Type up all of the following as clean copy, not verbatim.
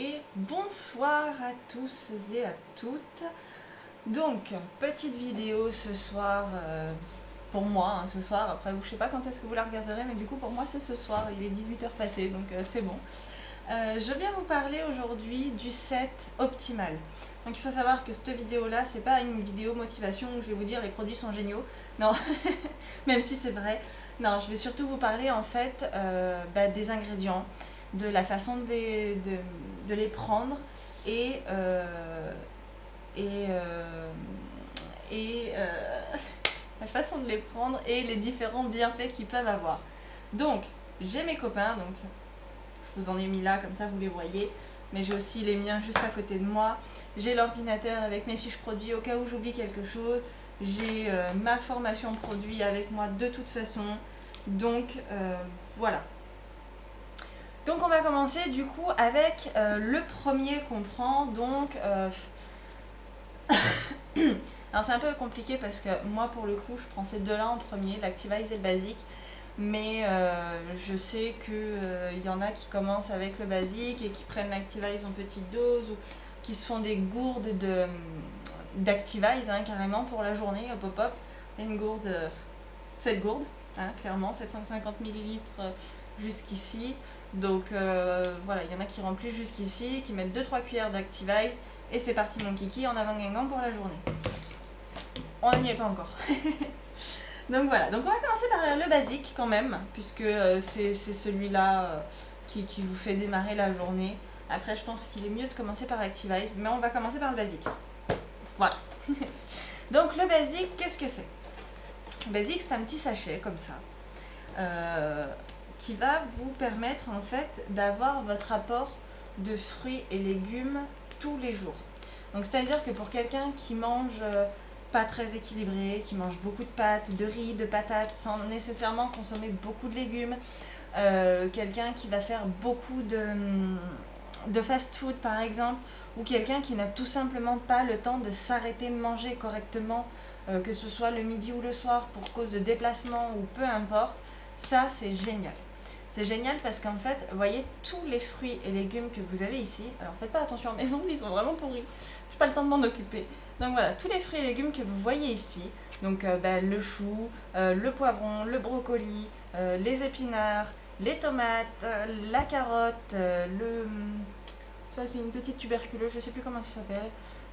Et bonsoir à tous et à toutes. Donc, petite vidéo ce soir, pour moi, hein, ce soir, après je sais pas quand est-ce que vous la regarderez, mais du coup pour moi c'est ce soir, il est 18h passé, donc c'est bon. Je viens vous parler aujourd'hui du set optimal. Donc il faut savoir que cette vidéo là, c'est pas une vidéo motivation où je vais vous dire les produits sont géniaux, non, même si c'est vrai. Non, je vais surtout vous parler en fait des ingrédients, de la façon de les prendre et, et, euh, et la façon de les prendre et les différents bienfaits qu'ils peuvent avoir. Donc, j'ai mes copains, donc je vous en ai mis là, comme ça vous les voyez, mais j'ai aussi les miens juste à côté de moi. J'ai l'ordinateur avec mes fiches produits au cas où j'oublie quelque chose. J'ai ma formation produit avec moi de toute façon. Donc voilà. Donc on va commencer du coup avec le premier qu'on prend. Donc alors c'est un peu compliqué parce que moi pour le coup je prends ces deux-là en premier, l'Activise et le basique. Mais je sais qu'il y en a qui commencent avec le basique et qui prennent l'Activise en petite dose ou qui se font des gourdes d'Activise carrément pour la journée, hop hop hop. Une gourde, 7 gourdes, clairement, 750 millilitres jusqu'ici. Donc voilà, il y en a qui remplissent jusqu'ici, qui mettent 2-3 cuillères d'Activise et c'est parti mon kiki en avant Guingamp pour la journée. On n'y est pas encore. Donc voilà, donc on va commencer par le basique quand même, puisque c'est celui-là qui vous fait démarrer la journée. Après je pense qu'il est mieux de commencer par l'Activise, mais on va commencer par le basique. Voilà. Donc le basique, qu'est-ce que c'est? Le basique c'est un petit sachet comme ça, qui va vous permettre en fait d'avoir votre apport de fruits et légumes tous les jours. Donc c'est-à-dire que pour quelqu'un qui mange pas très équilibré, qui mange beaucoup de pâtes, de riz, de patates, sans nécessairement consommer beaucoup de légumes, quelqu'un qui va faire beaucoup de fast-food par exemple, ou quelqu'un qui n'a tout simplement pas le temps de s'arrêter manger correctement, que ce soit le midi ou le soir pour cause de déplacement ou peu importe, ça c'est génial. C'est génial parce qu'en fait, vous voyez, tous les fruits et légumes que vous avez ici, alors faites pas attention à mes ongles, ils sont vraiment pourris, j'ai pas le temps de m'en occuper. Donc voilà, tous les fruits et légumes que vous voyez ici, donc le chou, le poivron, le brocoli, les épinards, les tomates, la carotte, ça c'est une petite tuberculeuse, je sais plus comment ça s'appelle.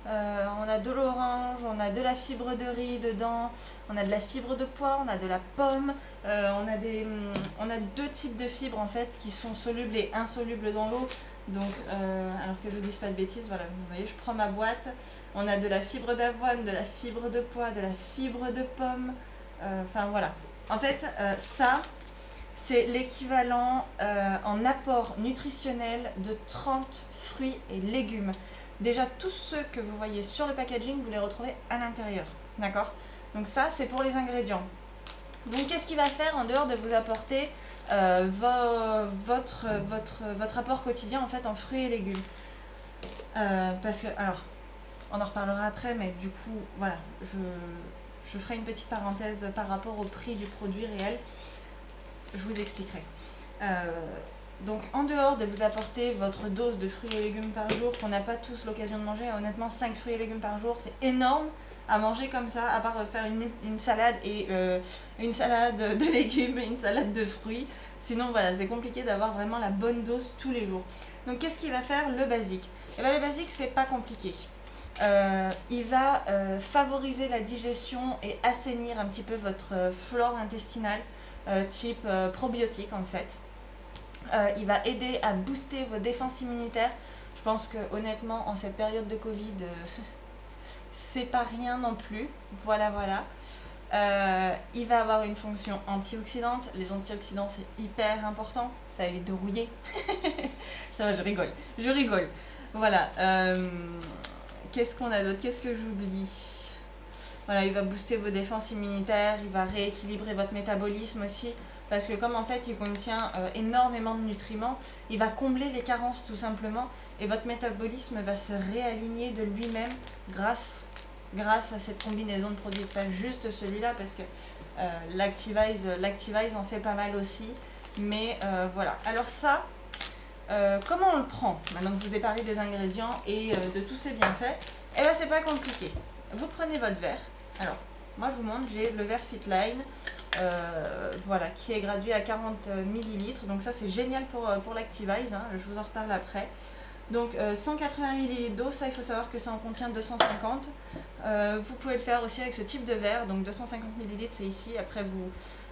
On a de l'orange, on a de la fibre de riz dedans, on a de la fibre de pois, on a de la pomme, on a deux types de fibres en fait qui sont solubles et insolubles dans l'eau. Donc, alors que je ne dise pas de bêtises, voilà, vous voyez, je prends ma boîte, on a de la fibre d'avoine, de la fibre de pois, de la fibre de pomme, enfin voilà. En fait, ça, c'est l'équivalent en apport nutritionnel de 30 fruits et légumes. Déjà, tous ceux que vous voyez sur le packaging, vous les retrouvez à l'intérieur. D'accord? Donc ça, c'est pour les ingrédients. Donc qu'est-ce qu'il va faire en dehors de vous apporter votre apport quotidien en fait en fruits et légumes, parce que, alors, on en reparlera après, mais du coup, voilà, je ferai une petite parenthèse par rapport au prix du produit réel. Je vous expliquerai. Donc en dehors de vous apporter votre dose de fruits et légumes par jour, qu'on n'a pas tous l'occasion de manger, honnêtement 5 fruits et légumes par jour, c'est énorme à manger comme ça, à part faire une salade et une salade de légumes et une salade de fruits. Sinon voilà, c'est compliqué d'avoir vraiment la bonne dose tous les jours. Donc qu'est-ce qu'il va faire le basique? Et bien le basique, c'est pas compliqué. Il va favoriser la digestion et assainir un petit peu votre flore intestinale, type probiotique en fait. Il va aider à booster vos défenses immunitaires. Je pense que honnêtement en cette période de Covid, c'est pas rien non plus. Voilà, voilà. Il va avoir une fonction antioxydante. Les antioxydants c'est hyper important. Ça évite de rouiller. Ça va, je rigole. Je rigole. Voilà. Qu'est-ce qu'on a d'autre? Qu'est-ce que j'oublie? Voilà, il va booster vos défenses immunitaires, il va rééquilibrer votre métabolisme aussi, parce que comme en fait il contient énormément de nutriments, il va combler les carences tout simplement, et votre métabolisme va se réaligner de lui-même grâce à cette combinaison de produits. C'est pas juste celui-là, parce que l'Activise en fait pas mal aussi, mais voilà. Alors ça, comment on le prend? Maintenant que je vous ai parlé des ingrédients et de tous ses bienfaits, et bien c'est pas compliqué. Vous prenez votre verre. Alors, moi je vous montre, j'ai le verre Fitline, voilà, qui est gradué à 40 ml. Donc ça c'est génial pour l'Activise, hein, je vous en reparle après. Donc 180 ml d'eau, ça il faut savoir que ça en contient 250. Vous pouvez le faire aussi avec ce type de verre, donc 250 ml c'est ici. Après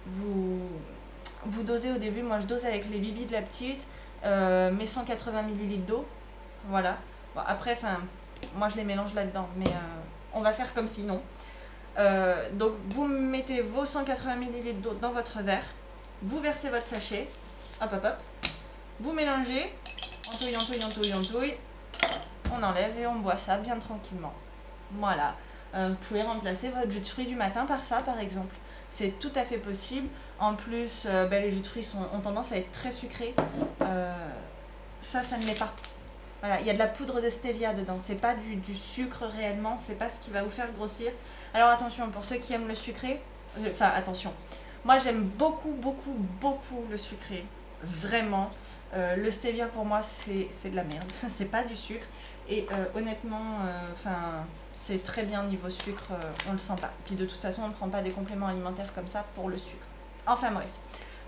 vous dosez au début, moi je dose avec les bibis de la petite, mes 180 ml d'eau, voilà. Bon, après, moi je les mélange là-dedans, mais on va faire comme sinon. Donc vous mettez vos 180 ml d'eau dans votre verre, vous versez votre sachet, hop hop hop, vous mélangez, entouille, entouille, entouille, entouille, on enlève et on boit ça bien tranquillement. Voilà. Vous pouvez remplacer votre jus de fruits du matin par ça, par exemple. C'est tout à fait possible. En plus, les jus de fruits ont tendance à être très sucrés. Ça ne l'est pas. Voilà, il y a de la poudre de stevia dedans. C'est pas du sucre réellement. C'est pas ce qui va vous faire grossir. Alors attention, pour ceux qui aiment le sucré, attention. Moi, j'aime beaucoup, beaucoup, beaucoup le sucré. Vraiment. Le stevia, pour moi, c'est de la merde. C'est pas du sucre. Et honnêtement, c'est très bien niveau sucre, on le sent pas. Puis de toute façon, on ne prend pas des compléments alimentaires comme ça pour le sucre. Enfin bref.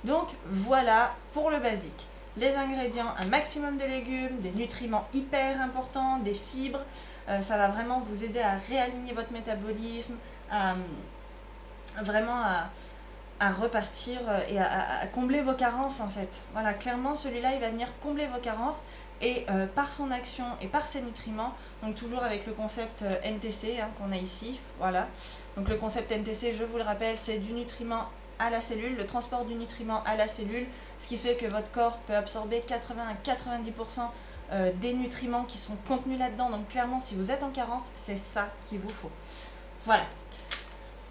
Donc voilà pour le basique. Les ingrédients, un maximum de légumes, des nutriments hyper importants, des fibres. Ça va vraiment vous aider à réaligner votre métabolisme, vraiment à repartir et à combler vos carences en fait. Voilà, clairement celui-là il va venir combler vos carences et par son action et par ses nutriments, donc toujours avec le concept NTC qu'on a ici, voilà. Donc le concept NTC, je vous le rappelle, c'est du nutriment à la cellule, le transport du nutriment à la cellule, ce qui fait que votre corps peut absorber 80 à 90% des nutriments qui sont contenus là-dedans. Donc clairement, si vous êtes en carence, c'est ça qu'il vous faut. Voilà.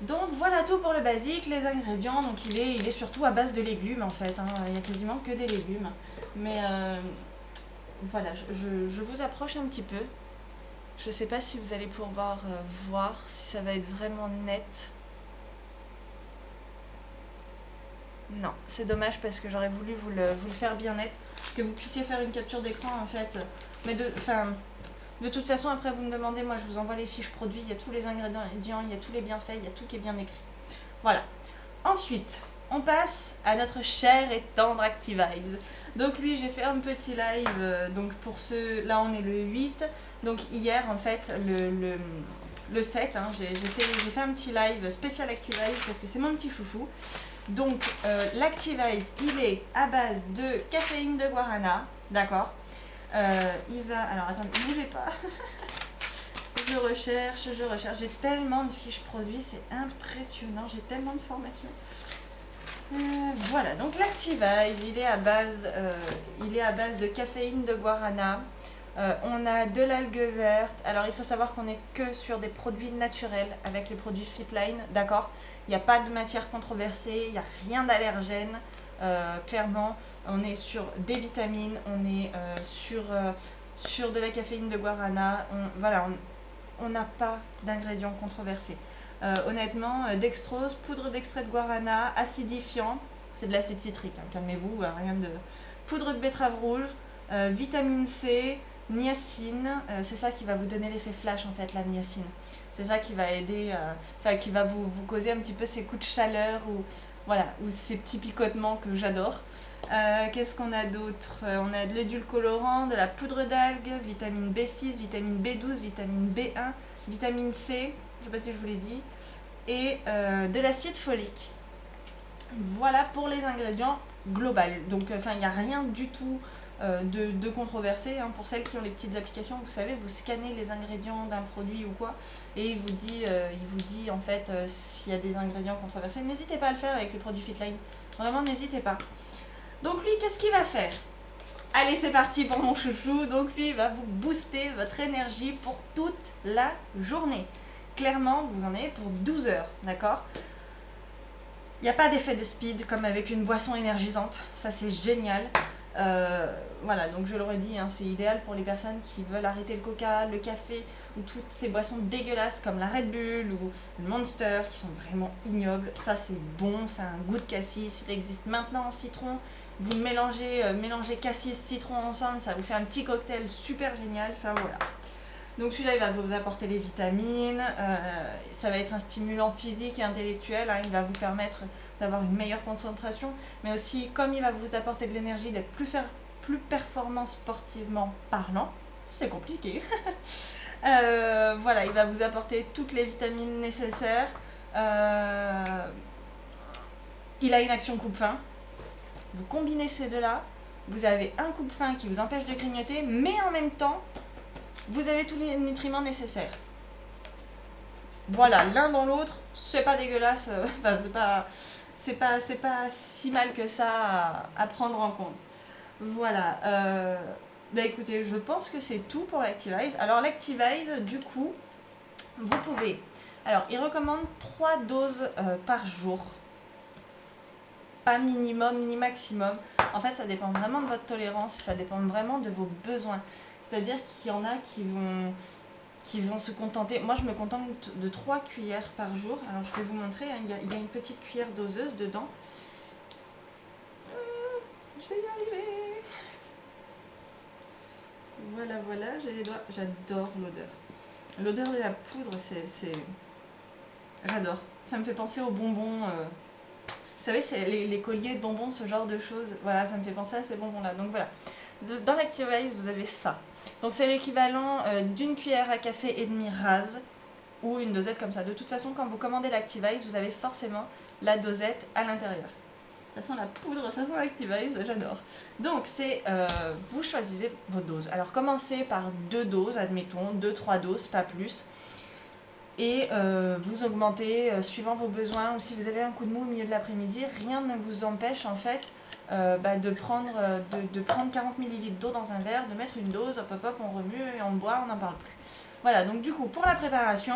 Donc voilà tout pour le basique, les ingrédients, donc il est surtout à base de légumes en fait, il n'y a quasiment que des légumes. Mais voilà, je vous approche un petit peu. Je ne sais pas si vous allez pouvoir voir, si ça va être vraiment net. Non, c'est dommage parce que j'aurais voulu vous le faire bien net, que vous puissiez faire une capture d'écran en fait. Mais de toute façon, après vous me demandez, moi je vous envoie les fiches produits, il y a tous les ingrédients, il y a tous les bienfaits, il y a tout qui est bien écrit. Voilà. Ensuite, on passe à notre cher et tendre Activise. Donc lui, j'ai fait un petit live, donc pour ceux, là on est le 8, donc hier en fait, le 7, j'ai fait un petit live spécial Activise parce que c'est mon petit chouchou. Donc l'Activise, il est à base de caféine de guarana, d'accord. Il va... Alors attendez, ne bougez pas. je recherche. J'ai tellement de fiches produits, c'est impressionnant. J'ai tellement de formations. Voilà, donc l'Activise, il est à base de caféine de guarana. On a de l'algue verte. Alors il faut savoir qu'on n'est que sur des produits naturels avec les produits Fitline, d'accord. Il n'y a pas de matière controversée, il n'y a rien d'allergène. Clairement, on est sur des vitamines, on est sur de la caféine de guarana. On n'a pas d'ingrédients controversés. Honnêtement, dextrose, poudre d'extrait de guarana, acidifiant, c'est de l'acide citrique, calmez-vous, rien de... Poudre de betterave rouge, vitamine C, niacine, c'est ça qui va vous donner l'effet flash en fait, la niacine. C'est ça qui va aider, qui va vous causer un petit peu ces coups de chaleur ou ces petits picotements que j'adore. Qu'est-ce qu'on a d'autre? On a de l'édulcorant, de la poudre d'algues, vitamine B6, vitamine B12, vitamine B1, vitamine C, je ne sais pas si je vous l'ai dit, et de l'acide folique. Voilà pour les ingrédients globaux. Donc il n'y a rien du tout de controversé. Pour celles qui ont les petites applications, vous savez, vous scannez les ingrédients d'un produit ou quoi, et il vous dit en fait s'il y a des ingrédients controversés. N'hésitez pas à le faire avec les produits Fitline. Vraiment, n'hésitez pas. Donc lui, qu'est-ce qu'il va faire? Allez, c'est parti pour mon chouchou. Donc lui, il va vous booster votre énergie pour toute la journée. Clairement, vous en avez pour 12 heures, d'accord? Il n'y a pas d'effet de speed comme avec une boisson énergisante. Ça, c'est génial. Voilà, donc je le redis, hein, c'est idéal pour les personnes qui veulent arrêter le coca, le café ou toutes ces boissons dégueulasses comme la Red Bull ou le Monster qui sont vraiment ignobles. Ça c'est bon, ça a un goût de cassis, il existe maintenant en citron. Vous mélangez cassis, citron ensemble, ça vous fait un petit cocktail super génial. Enfin voilà. Donc celui-là, il va vous apporter les vitamines, ça va être un stimulant physique et intellectuel, hein, il va vous permettre d'avoir une meilleure concentration, mais aussi comme il va vous apporter de l'énergie, d'être plus performant sportivement parlant, c'est compliqué. Voilà, il va vous apporter toutes les vitamines nécessaires, il a une action coupe-faim, vous combinez ces deux-là, vous avez un coupe-faim qui vous empêche de grignoter, mais en même temps, vous avez tous les nutriments nécessaires. Voilà, l'un dans l'autre, c'est pas dégueulasse, enfin c'est pas si mal que ça à prendre en compte. Voilà, bah écoutez, je pense que c'est tout pour l'Activise. Alors l'Activise, du coup, vous pouvez, alors il recommande 3 doses par jour, pas minimum ni maximum. En fait, ça dépend vraiment de votre tolérance, ça dépend vraiment de vos besoins. C'est-à-dire qu'il y en a qui vont se contenter. Moi, je me contente de 3 cuillères par jour. Alors, je vais vous montrer, hein, il y a une petite cuillère doseuse dedans. Je vais y arriver. Voilà, voilà, j'ai les doigts. J'adore l'odeur. L'odeur de la poudre, c'est... J'adore. Ça me fait penser aux bonbons. Vous savez, c'est les colliers de bonbons, ce genre de choses. Voilà, ça me fait penser à ces bonbons-là. Donc voilà. Dans l'Activise, vous avez ça. Donc c'est l'équivalent d'une cuillère à café et demie rase ou une dosette comme ça. De toute façon, quand vous commandez l'Activise, vous avez forcément la dosette à l'intérieur. Ça sent la poudre, ça sent l'Activise, j'adore. Donc c'est, vous choisissez vos doses. Alors commencez par 2 doses, admettons, 2-3 doses, pas plus. Et vous augmentez suivant vos besoins, ou si vous avez un coup de mou au milieu de l'après-midi, rien ne vous empêche en fait de prendre 40 ml d'eau dans un verre, de mettre une dose, hop hop hop, on remue et on boit, on n'en parle plus. Voilà, donc du coup pour la préparation,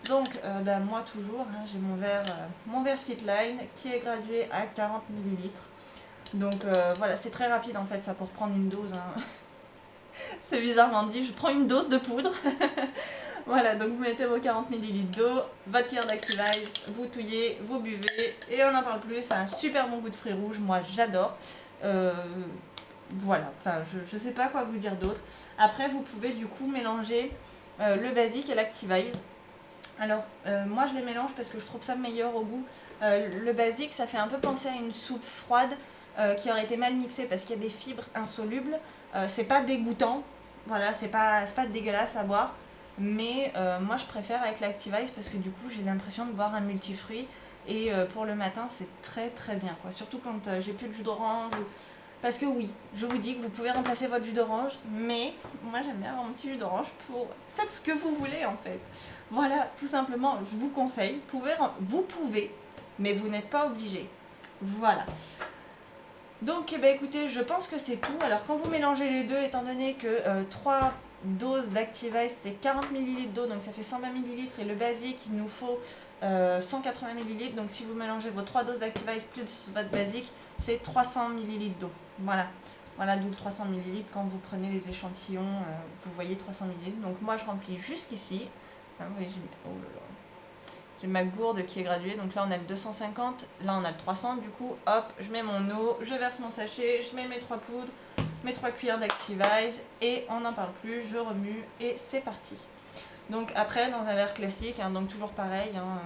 donc moi toujours, hein, j'ai mon verre Fitline qui est gradué à 40 ml. Donc voilà, c'est très rapide en fait ça pour prendre une dose. Hein. C'est bizarrement dit, je prends une dose de poudre. Voilà, donc vous mettez vos 40 ml d'eau, votre cuillère d'Activise, vous touillez, vous buvez, et on n'en parle plus, ça a un super bon goût de fruits rouges, moi j'adore. Voilà, enfin je sais pas quoi vous dire d'autre. Après vous pouvez du coup mélanger le basique et l'Activise. Alors moi je les mélange parce que je trouve ça meilleur au goût. Le basique ça fait un peu penser à une soupe froide qui aurait été mal mixée parce qu'il y a des fibres insolubles. C'est pas dégoûtant, voilà, c'est pas dégueulasse à boire. Mais moi je préfère avec l'Activise parce que du coup j'ai l'impression de boire un multifruit. Et pour le matin c'est très très bien, quoi. Surtout quand j'ai plus de jus d'orange. Parce que oui, je vous dis que vous pouvez remplacer votre jus d'orange. Mais moi j'aime bien avoir mon petit jus d'orange pour... Faites ce que vous voulez en fait. Voilà, tout simplement, je vous conseille. Vous pouvez, mais vous n'êtes pas obligé. Voilà. Donc, eh ben, écoutez, je pense que c'est tout. Alors, quand vous mélangez les deux, étant donné que 3 doses d'Activise, c'est 40 ml d'eau, donc ça fait 120 ml. Et le basique, il nous faut 180 ml. Donc, si vous mélangez vos 3 doses d'Activise plus votre basique, c'est 300 ml d'eau. Voilà. Voilà, d'où le 300 ml. Quand vous prenez les échantillons, vous voyez 300 ml. Donc, moi, je remplis jusqu'ici. Ah, oui, oh là là. J'ai ma gourde qui est graduée, donc là on a le 250, là on a le 300, du coup hop, je mets mon eau, je verse mon sachet, je mets mes 3 poudres, mes 3 cuillères d'Activise et on n'en parle plus, je remue et c'est parti. Donc après dans un verre classique, hein, donc toujours pareil, hein,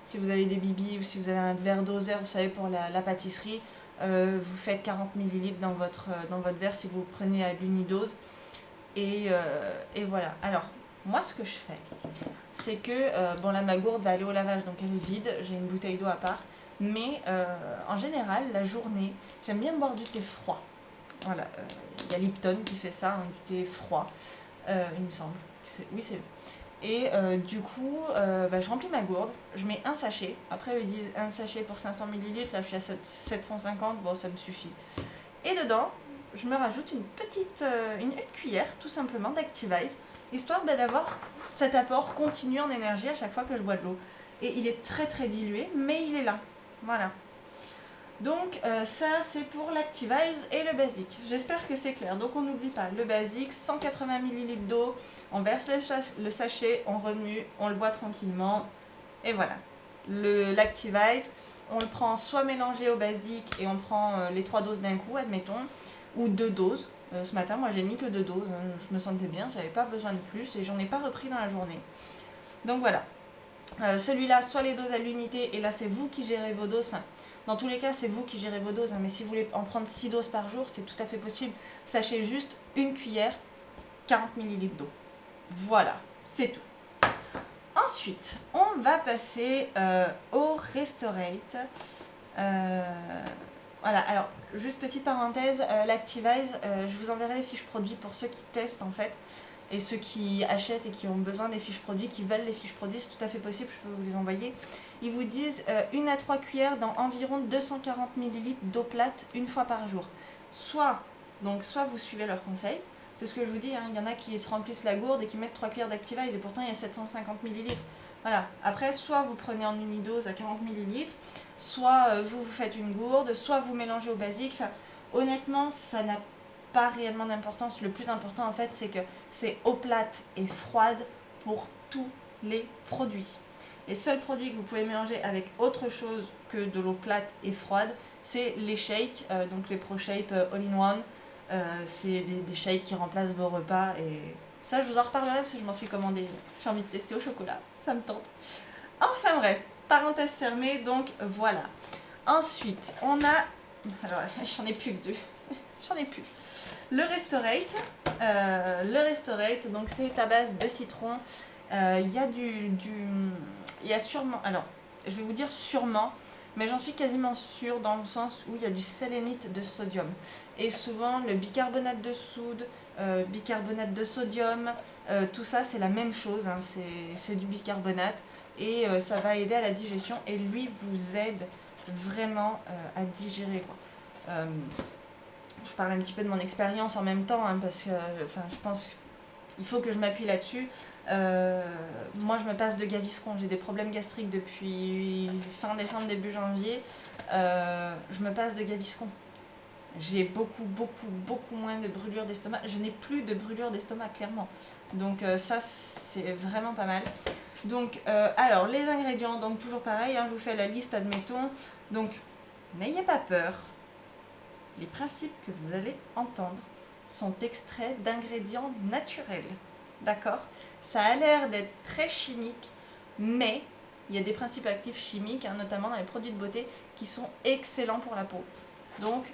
si vous avez des bibis ou si vous avez un verre doseur, vous savez pour la pâtisserie, vous faites 40 ml dans votre verre si vous prenez à l'unidose et voilà. Alors moi ce que je fais, c'est que, bon là ma gourde va aller au lavage donc elle est vide, j'ai une bouteille d'eau à part, mais en général la journée j'aime bien boire du thé froid. Voilà, il y a Lipton qui fait ça, hein, du thé froid, il me semble. Oui c'est... Et du coup, je remplis ma gourde, je mets un sachet, après ils disent un sachet pour 500 ml, là je suis à 750, bon ça me suffit. Et dedans, je me rajoute une cuillère tout simplement d'Activise, histoire d'avoir cet apport continu en énergie à chaque fois que je bois de l'eau. Et il est très très dilué, mais il est là. Voilà. Donc ça c'est pour l'Activise et le basique. J'espère que c'est clair. Donc on n'oublie pas le basique, 180 ml d'eau, on verse le sachet, on remue, on le boit tranquillement et voilà. L'Activise, on le prend soit mélangé au basique et on prend les 3 doses d'un coup, admettons, ou 2 doses. Ce matin moi j'ai mis que 2 doses, hein. Je me sentais bien, j'avais pas besoin de plus et j'en ai pas repris dans la journée. Donc voilà. Celui-là, soit les doses à l'unité, et là c'est vous qui gérez vos doses. Enfin, dans tous les cas, c'est vous qui gérez vos doses, hein, mais si vous voulez en prendre 6 doses par jour, c'est tout à fait possible. Sachez juste une cuillère, 40 ml d'eau. Voilà, c'est tout. Ensuite, on va passer au Restorate. Voilà, alors, juste petite parenthèse, l'Activise, je vous enverrai les fiches produits pour ceux qui testent en fait. Et ceux qui achètent et qui ont besoin des fiches produits, qui veulent les fiches produits, c'est tout à fait possible, je peux vous les envoyer. Ils vous disent 1 à 3 cuillères dans environ 240 ml d'eau plate une fois par jour. Soit vous suivez leurs conseils, c'est ce que je vous dis, hein, il y en a qui se remplissent la gourde et qui mettent 3 cuillères d'Activise et pourtant il y a 750 ml. Voilà, après soit vous prenez en unidose à 40 ml, soit vous faites une gourde, soit vous mélangez au basique. Enfin, honnêtement, ça n'a pas réellement d'importance. Le plus important en fait c'est que c'est eau plate et froide pour tous les produits. Les seuls produits que vous pouvez mélanger avec autre chose que de l'eau plate et froide, c'est les shakes, donc les ProShape All-in-One. C'est des shakes qui remplacent vos repas et ça je vous en reparlerai parce que je m'en suis commandé. J'ai envie de tester au chocolat, ça me tente. Enfin bref, parenthèse fermée, donc voilà. Ensuite, on a... Alors, j'en ai plus que deux. J'en ai plus. Le Restorate, donc c'est à base de citron. Il y a il y a sûrement, alors je vais vous dire sûrement, mais j'en suis quasiment sûre dans le sens où il y a du sélénite de sodium. Et souvent le bicarbonate de soude, bicarbonate de sodium, tout ça c'est la même chose, hein, c'est du bicarbonate et ça va aider à la digestion et lui vous aide vraiment à digérer quoi. Je parle un petit peu de mon expérience en même temps, hein, parce que je pense qu'il faut que je m'appuie là-dessus. Moi, je me passe de Gaviscon. J'ai des problèmes gastriques depuis fin décembre, début janvier. Je me passe de Gaviscon. J'ai beaucoup moins de brûlures d'estomac. Je n'ai plus de brûlures d'estomac, clairement. Donc ça, c'est vraiment pas mal. Donc, alors, les ingrédients, donc toujours pareil, hein, je vous fais la liste, admettons. Donc, n'ayez pas peur. Les principes que vous allez entendre sont extraits d'ingrédients naturels. D'accord? Ça a l'air d'être très chimique, mais il y a des principes actifs chimiques, hein, notamment dans les produits de beauté, qui sont excellents pour la peau. Donc,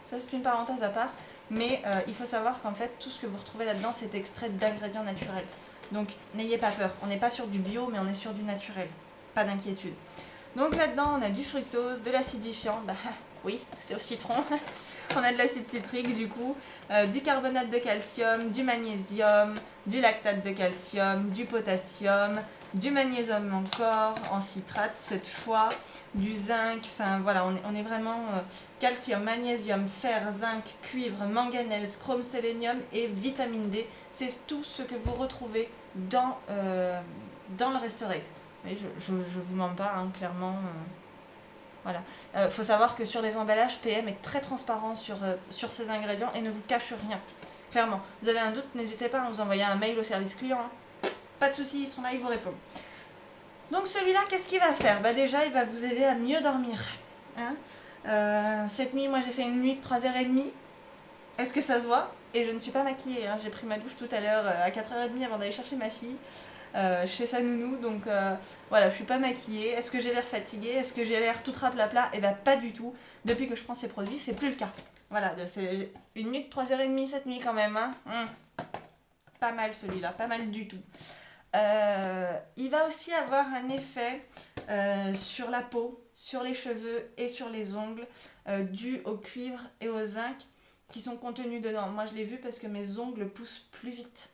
ça c'est une parenthèse à part, mais il faut savoir qu'en fait, tout ce que vous retrouvez là-dedans, c'est extrait d'ingrédients naturels. Donc, n'ayez pas peur. On n'est pas sur du bio, mais on est sur du naturel. Pas d'inquiétude. Donc là-dedans, on a du fructose, de l'acidifiant, bah oui, c'est au citron. On a de l'acide citrique du coup, du carbonate de calcium, du magnésium, du lactate de calcium, du potassium, du magnésium encore, en citrate cette fois, du zinc, enfin voilà, on est vraiment calcium, magnésium, fer, zinc, cuivre, manganèse, chrome, sélénium et vitamine D. C'est tout ce que vous retrouvez dans le Restorate. Mais je vous mens pas, hein, clairement. Voilà. Faut savoir que sur les emballages, PM est très transparent sur ces ingrédients et ne vous cache rien. Clairement. Vous avez un doute, n'hésitez pas à nous envoyer un mail au service client. Hein. Pas de soucis, ils sont là, ils vous répondent. Donc celui-là, qu'est-ce qu'il va faire? Bah déjà, il va vous aider à mieux dormir. Hein, cette nuit, moi j'ai fait une nuit de 3h30. Est-ce que ça se voit? Et je ne suis pas maquillée. Hein. J'ai pris ma douche tout à l'heure à 4h30 avant d'aller chercher ma fille. Chez sa nounou, donc voilà, je suis pas maquillée. Est-ce que j'ai l'air fatiguée? Est-ce que j'ai l'air tout raplapla? Eh ben pas du tout. Depuis que je prends ces produits, c'est plus le cas. Voilà, c'est une nuit de 3h30 cette nuit quand même. Hein. Pas mal celui-là, pas mal du tout. Il va aussi avoir un effet sur la peau, sur les cheveux et sur les ongles, dû au cuivre et au zinc qui sont contenus dedans. Moi je l'ai vu parce que mes ongles poussent plus vite.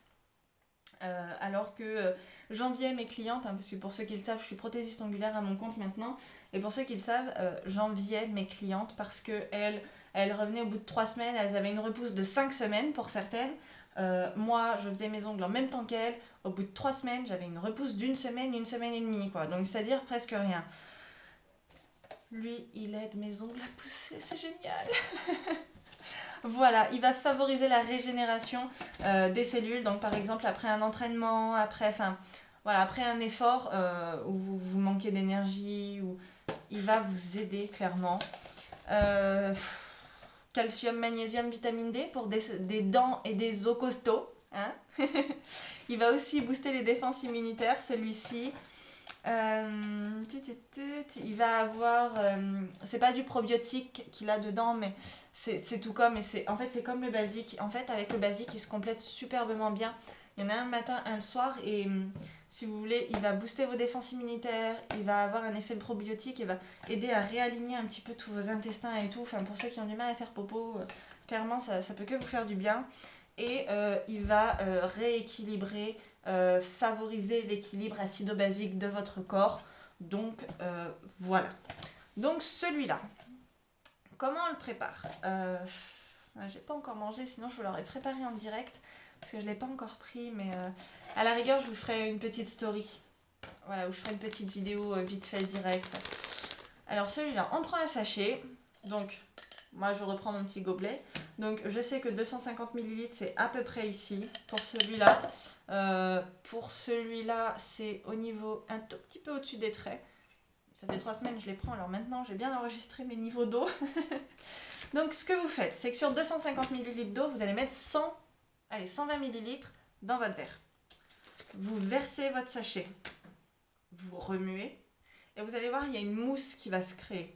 Alors que j'enviais mes clientes, hein, parce que pour ceux qui le savent, je suis prothésiste ongulaire à mon compte maintenant, et pour ceux qui le savent, j'enviais mes clientes parce qu'elles revenaient au bout de 3 semaines, elles avaient une repousse de 5 semaines pour certaines. Moi, je faisais mes ongles en même temps qu'elles, au bout de 3 semaines, j'avais une repousse d'1 semaine, 1 semaine et demie, quoi. Donc c'est-à-dire presque rien. lui, il aide mes ongles à pousser, c'est génial. Voilà, il va favoriser la régénération des cellules. Donc par exemple après un entraînement, voilà, après un effort où vous manquez d'énergie, ou il va vous aider clairement. Euh, Calcium, magnésium, vitamine D pour des dents et des os costauds. Hein. Il va aussi booster les défenses immunitaires, celui-ci. Il va avoir, c'est pas du probiotique qu'il a dedans, mais c'est tout comme, en fait c'est comme le basique. En fait avec le basique il se complète superbement bien. Il y en a un le matin, un le soir, et si vous voulez, il va booster vos défenses immunitaires, il va avoir un effet de probiotique, il va aider à réaligner un petit peu tous vos intestins et tout. Enfin pour ceux qui ont du mal à faire popo, clairement ça peut que vous faire du bien. Et il va rééquilibrer, favoriser l'équilibre acido-basique de votre corps. Donc voilà. Donc celui-là, comment on le prépare? J'ai pas encore mangé, sinon je vous l'aurais préparé en direct parce que je l'ai pas encore pris, mais à la rigueur je vous ferai une petite story. Voilà, où je ferai une petite vidéo vite fait direct. Alors celui-là, on prend un sachet. Donc moi je reprends mon petit gobelet. Donc je sais que 250 ml c'est à peu près ici pour celui-là. Pour celui-là c'est au niveau un tout petit peu au-dessus des traits. Ça fait 3 semaines que je les prends, alors maintenant j'ai bien enregistré mes niveaux d'eau. Donc ce que vous faites, c'est que sur 250 ml d'eau, vous allez mettre 120 ml dans votre verre. Vous versez votre sachet, vous remuez, et vous allez voir, il y a une mousse qui va se créer.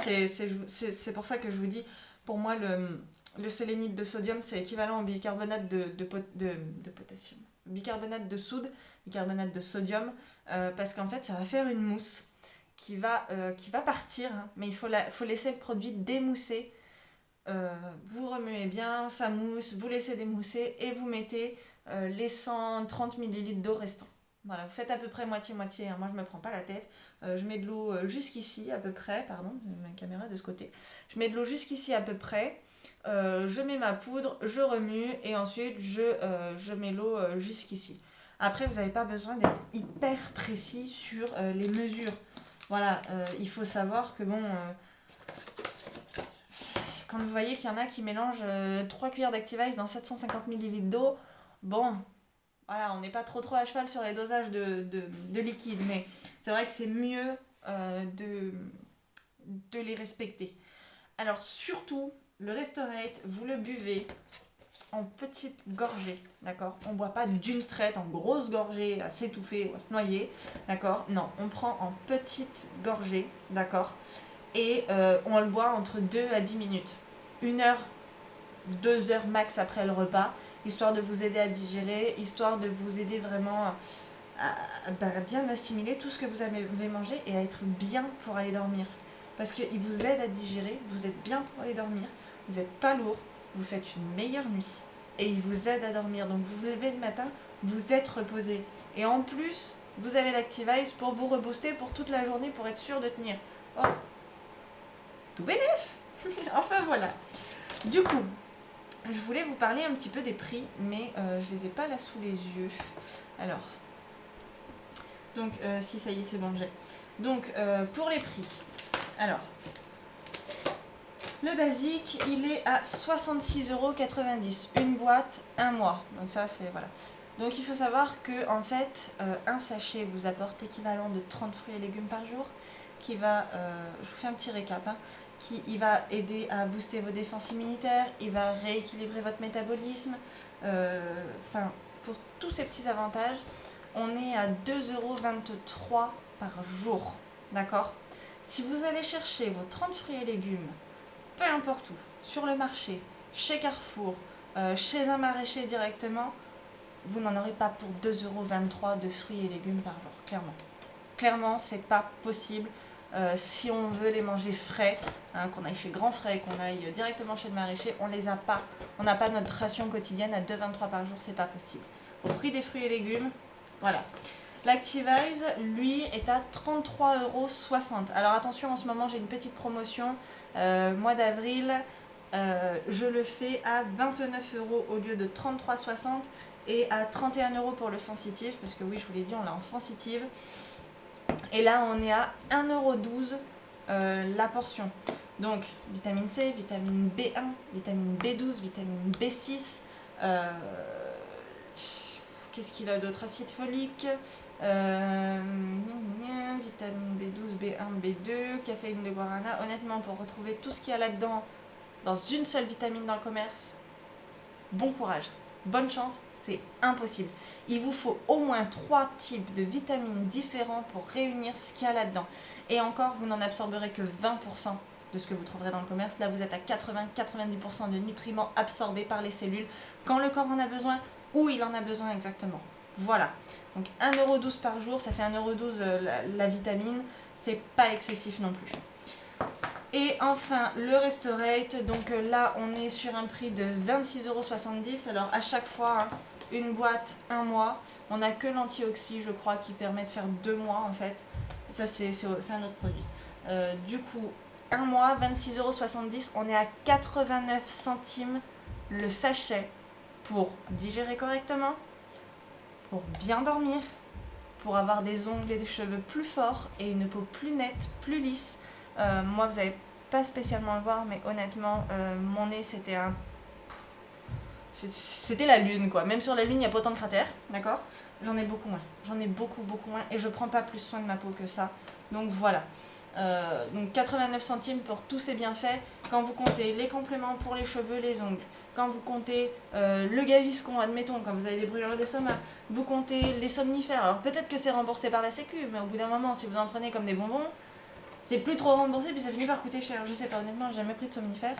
C'est pour ça que je vous dis, pour moi, le sélénite de sodium, c'est équivalent au bicarbonate de potassium. Bicarbonate de soude, bicarbonate de sodium, parce qu'en fait, ça va faire une mousse qui va partir, hein, mais il faut laisser le produit démousser. Vous remuez bien, ça mousse, vous laissez démousser et vous mettez les 130 ml d'eau restants. Voilà, vous faites à peu près moitié-moitié, hein. Moi je me prends pas la tête. Je mets de l'eau jusqu'ici à peu près, pardon, ma caméra de ce côté. Je mets de l'eau jusqu'ici à peu près, je mets ma poudre, je remue et ensuite je mets l'eau jusqu'ici. Après vous n'avez pas besoin d'être hyper précis sur les mesures. Voilà, il faut savoir que bon... quand vous voyez qu'il y en a qui mélangent 3 cuillères d'Activise dans 750 ml d'eau, bon... Voilà, on n'est pas trop à cheval sur les dosages de liquide, mais c'est vrai que c'est mieux de les respecter. Alors surtout, le Restorate, vous le buvez en petites gorgées, d'accord? On ne boit pas d'une traite, en grosse gorgée, à s'étouffer ou à se noyer, d'accord? Non, on prend en petites gorgées, d'accord? Et on le boit entre 2 à 10 minutes. 1 heure, 2 heures max après le repas, histoire de vous aider à digérer, histoire de vous aider vraiment à bien assimiler tout ce que vous avez mangé et à être bien pour aller dormir. Parce qu'il vous aide à digérer, vous êtes bien pour aller dormir, vous n'êtes pas lourd, vous faites une meilleure nuit et il vous aide à dormir. Donc vous vous levez le matin, vous êtes reposé. Et en plus, vous avez l'Activise pour vous rebooster pour toute la journée pour être sûr de tenir. Oh, tout bénef. Enfin voilà. Du coup, je voulais vous parler un petit peu des prix, mais je les ai pas là sous les yeux. Alors, donc, si ça y est, c'est bon, j'ai. Donc, pour les prix, alors, le basique, il est à 66,90 €. Une boîte, un mois. Donc ça, c'est, voilà. Donc, il faut savoir que, en fait, un sachet vous apporte l'équivalent de 30 fruits et légumes par jour, qui va, je vous fais un petit récap, hein, il va aider à booster vos défenses immunitaires, il va rééquilibrer votre métabolisme, enfin, pour tous ces petits avantages, on est à 2,23 € par jour, d'accord? Si vous allez chercher vos 30 fruits et légumes, peu importe où, sur le marché, chez Carrefour, chez un maraîcher directement, vous n'en aurez pas pour 2,23 € de fruits et légumes par jour, clairement. Clairement, c'est pas possible. Si on veut les manger frais, hein, qu'on aille chez Grand Frais, qu'on aille directement chez le maraîcher, on les a pas. On n'a pas notre ration quotidienne à 2,23 € par jour, c'est pas possible. Au prix des fruits et légumes, voilà. L'Activise, lui, est à 33,60 €. Alors attention, en ce moment, j'ai une petite promotion. Mois d'avril, je le fais à 29 € au lieu de 33,60 € et à 31 € pour le sensitif, parce que oui, je vous l'ai dit, on l'a en sensitive. Et là, on est à 1,12 € la portion. Donc vitamine C, vitamine B1, vitamine B12, vitamine B6, qu'est-ce qu'il a d'autre? Acide folique, vitamine B12, B1, B2, caféine de guarana. Honnêtement, pour retrouver tout ce qu'il y a là-dedans dans une seule vitamine dans le commerce, bon courage, bonne chance, c'est impossible. Il vous faut au moins 3 types de vitamines différents pour réunir ce qu'il y a là-dedans. Et encore, vous n'en absorberez que 20% de ce que vous trouverez dans le commerce. Là, vous êtes à 80-90% de nutriments absorbés par les cellules quand le corps en a besoin, où il en a besoin exactement. Voilà. Donc 1,12 € par jour, ça fait 1,12 € la vitamine. C'est pas excessif non plus. Et enfin, le Restorate, donc là, on est sur un prix de 26,70 €. Alors, à chaque fois, hein, une boîte, un mois. On n'a que l'anti-oxy, je crois, qui permet de faire 2 mois, en fait. Ça, c'est un autre produit. Du coup, un mois, 26,70 €. On est à 89 centimes le sachet pour digérer correctement, pour bien dormir, pour avoir des ongles et des cheveux plus forts et une peau plus nette, plus lisse. Moi, vous n'allez pas spécialement le voir, mais honnêtement, mon nez, c'était la lune, quoi. Même sur la lune, il n'y a pas autant de cratères, d'accord? J'en ai beaucoup moins. J'en ai beaucoup, beaucoup moins. Et je prends pas plus soin de ma peau que ça. Donc voilà. Donc 89 centimes pour tous ces bienfaits. Quand vous comptez les compléments pour les cheveux, les ongles, quand vous comptez le Gaviscon, admettons, quand vous avez des brûlures d'estomac, vous comptez les somnifères. Alors peut-être que c'est remboursé par la Sécu, mais au bout d'un moment, si vous en prenez comme des bonbons, c'est plus trop remboursé, puis ça finit par coûter cher. Je sais pas, honnêtement, j'ai jamais pris de somnifère.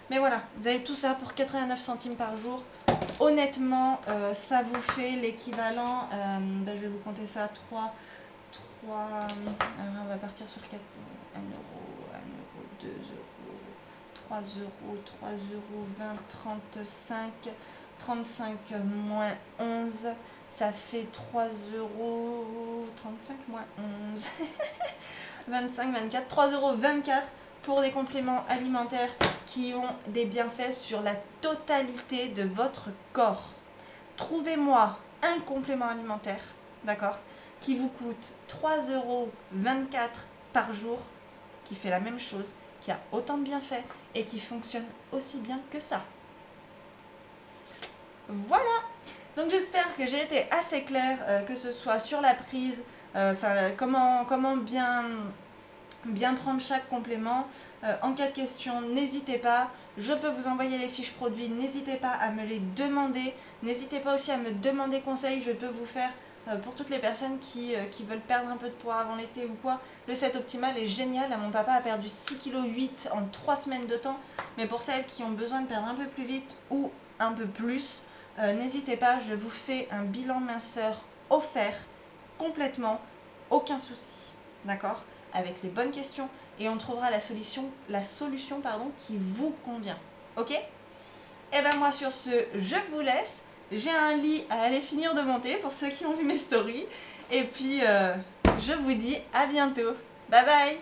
Mais voilà, vous avez tout ça pour 89 centimes par jour. Honnêtement, ça vous fait l'équivalent, je vais vous compter ça, 3, alors on va partir sur 4, 1 €, 1 €, 2 €, 3 €, 3 €, 20, 35, 35 moins 11, ça fait 3 €, 35 moins 11, 25, 24, 3,24 € pour des compléments alimentaires qui ont des bienfaits sur la totalité de votre corps. Trouvez-moi un complément alimentaire, d'accord, qui vous coûte 3,24 € par jour, qui fait la même chose, qui a autant de bienfaits et qui fonctionne aussi bien que ça. Voilà. Donc j'espère que j'ai été assez claire, que ce soit sur la prise, comment bien prendre chaque complément. En cas de question, n'hésitez pas, je peux vous envoyer les fiches produits, n'hésitez pas à me les demander, n'hésitez pas aussi à me demander conseil, je peux vous faire, pour toutes les personnes qui veulent perdre un peu de poids avant l'été ou quoi, le set optimal est génial. Mon papa a perdu 6,8 kg en 3 semaines de temps, mais pour celles qui ont besoin de perdre un peu plus vite ou un peu plus, n'hésitez pas, je vous fais un bilan minceur offert, complètement, aucun souci, d'accord, avec les bonnes questions, et on trouvera la solution qui vous convient, ok? Et ben moi sur ce, je vous laisse, j'ai un lit à aller finir de monter pour ceux qui ont vu mes stories, et puis je vous dis à bientôt, bye bye!